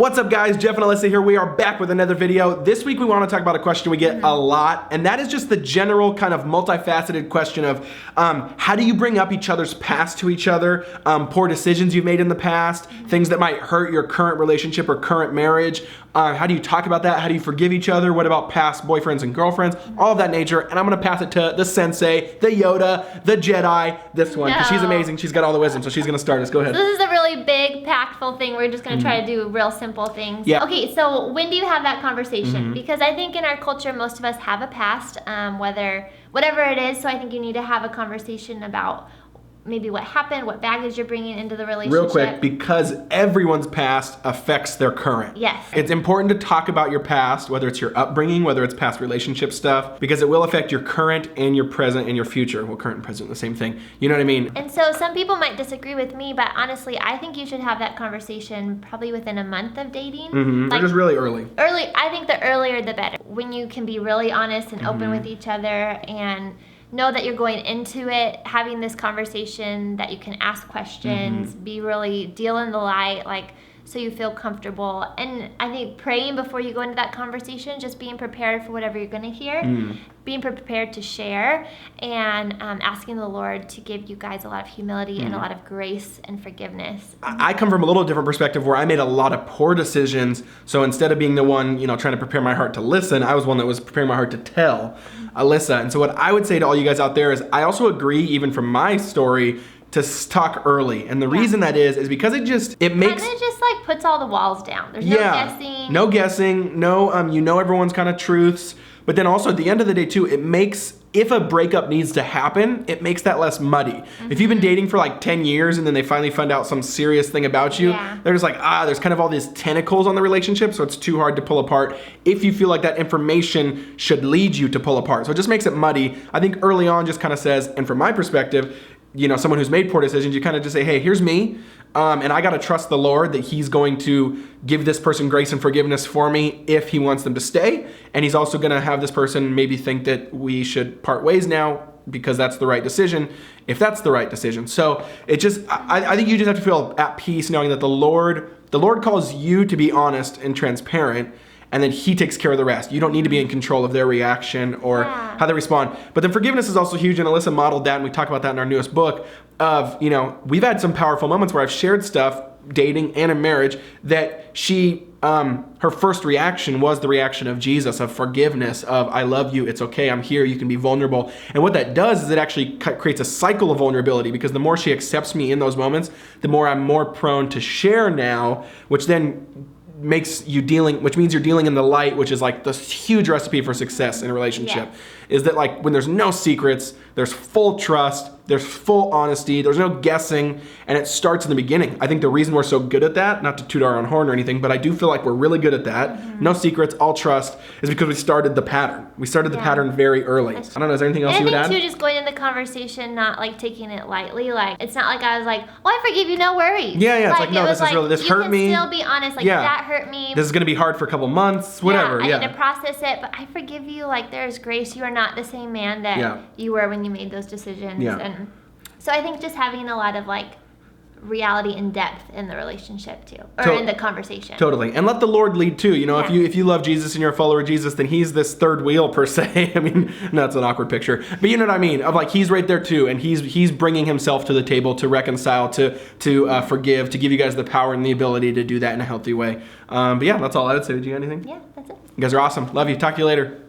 What's up guys, Jeff and Alyssa here. We are back with another video. This week we want to talk about a question we get a lot, and that is just the general kind of multifaceted question of how do you bring up each other's past to each other, poor decisions you've made in the past, things that might hurt your current relationship or current marriage. How do you talk about that? How do you forgive each other? What about past boyfriends and girlfriends? All of that nature. And I'm gonna pass it to the sensei, the Yoda, the Jedi, this one, because she's amazing. She's got all the wisdom, so she's gonna start us. Go ahead. So this is a really big, impactful thing. We're just gonna try to do real simple things. Yeah. Okay, so when do you have that conversation? Because I think in our culture, most of us have a past, whatever it is. So I think you need to have a conversation about maybe what happened, what baggage you're bringing into the relationship. Real quick, because everyone's past affects their current. Yes. It's important to talk about your past, whether it's your upbringing, whether it's past relationship stuff, because it will affect your current and your present and your future. Well, current and present, the same thing. You know what I mean? And so some people might disagree with me, but honestly, I think you should have that conversation probably within a month of dating. Or just really early. I think the earlier the better. When you can be really honest and open with each other and know that you're going into it, having this conversation, that you can ask questions, be really deal in the light, like, so you feel comfortable. And I think praying before you go into that conversation, just being prepared for whatever you're going to hear, being prepared to share, and asking the Lord to give you guys a lot of humility and a lot of grace and forgiveness. I come from a little different perspective where I made a lot of poor decisions. So instead of being the one, trying to prepare my heart to listen, I was one that was preparing my heart to tell Alyssa. And so what I would say to all you guys out there is I also agree, even from my story, to talk early. And the reason that is because it makes... And it just like puts all the walls down. There's no guessing. No guessing, no, everyone's kind of truths. But then also at the end of the day too, it makes, if a breakup needs to happen, it makes that less muddy. If you've been dating for like 10 years and then they finally find out some serious thing about you, they're just like, there's kind of all these tentacles on the relationship, so it's too hard to pull apart if you feel like that information should lead you to pull apart. So it just makes it muddy. I think early on just kind of says, and from my perspective, someone who's made poor decisions, you kind of just say, hey, here's me, and I gotta trust the Lord that he's going to give this person grace and forgiveness for me if he wants them to stay, and he's also gonna have this person maybe think that we should part ways now because that's the right decision, if that's the right decision. So it just, I think you just have to feel at peace knowing that the Lord calls you to be honest and transparent, and then he takes care of the rest. You don't need to be in control of their reaction or how they respond. But then forgiveness is also huge, and Alyssa modeled that, and we talk about that in our newest book of, we've had some powerful moments where I've shared stuff, dating and in marriage, that she, her first reaction was the reaction of Jesus, of forgiveness, of I love you, it's okay, I'm here, you can be vulnerable. And what that does is it actually creates a cycle of vulnerability, because the more she accepts me in those moments, the more I'm more prone to share now, which then makes you which means you're dealing in the light, which is like this huge recipe for success in a relationship. Is that like when there's no secrets, there's full trust, there's full honesty, there's no guessing, and it starts in the beginning. I think the reason we're so good at that, not to toot our own horn or anything, but I do feel like we're really good at that, no secrets, all trust, is because we started the pattern. We started the pattern very early. I don't know, is there anything else you would add? I think too, just going in the conversation, not like taking it lightly, like it's not like I was like, oh, I forgive you, no worries. It's like no, this is really, this hurt me. You can still be honest, like that hurt me. This is gonna be hard for a couple months, whatever. I need to process it, but I forgive you, like there's grace. You are not the same man that you were when you made those decisions. And so I think just having a lot of like reality and depth in the relationship too, or in the conversation. Totally, and let the Lord lead too. If you love Jesus and you're a follower of Jesus, then he's this third wheel per se. I mean, that's an awkward picture, but you know what I mean. Of like he's right there too, and he's bringing himself to the table to reconcile, to forgive, to give you guys the power and the ability to do that in a healthy way. But yeah, that's all I would say. Did you got anything? Yeah, that's it. You guys are awesome. Love you. Talk to you later.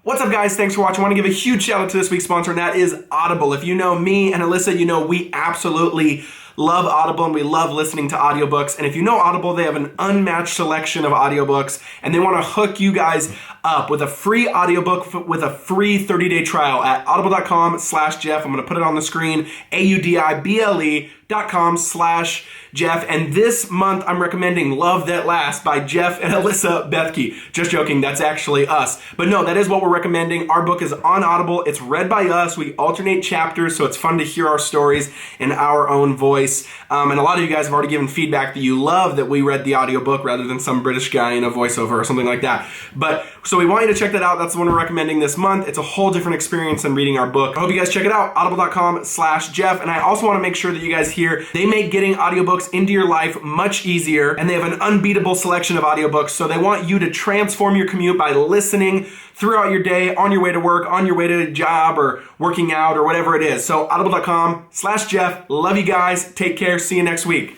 What's up guys, thanks for watching. I want to give a huge shout out to this week's sponsor, and that is Audible. If you know me and Alyssa, we absolutely love Audible and we love listening to audiobooks. And if you know Audible, they have an unmatched selection of audiobooks, and they want to hook you guys up with a free audiobook with a free 30-day trial at audible.com/Jeff. I'm going to put it on the screen, audible.com/Jeff. And this month I'm recommending Love That Lasts by Jeff and Alyssa Bethke. Just joking, that's actually us. But no, that is what we're recommending. Our book is on Audible. It's read by us. We alternate chapters, so it's fun to hear our stories in our own voice. And a lot of you guys have already given feedback that you love that we read the audiobook rather than some British guy in a voiceover or something like that. But so we want you to check that out. That's the one we're recommending this month. It's a whole different experience than reading our book. I hope you guys check it out, audible.com/Jeff. And I also want to make sure that you guys hear here. They make getting audiobooks into your life much easier, and they have an unbeatable selection of audiobooks, so they want you to transform your commute by listening throughout your day, on your way to work, on your way to a job, or working out, or whatever it is. So audible.com/Jeff. Love you guys. Take care. See you next week.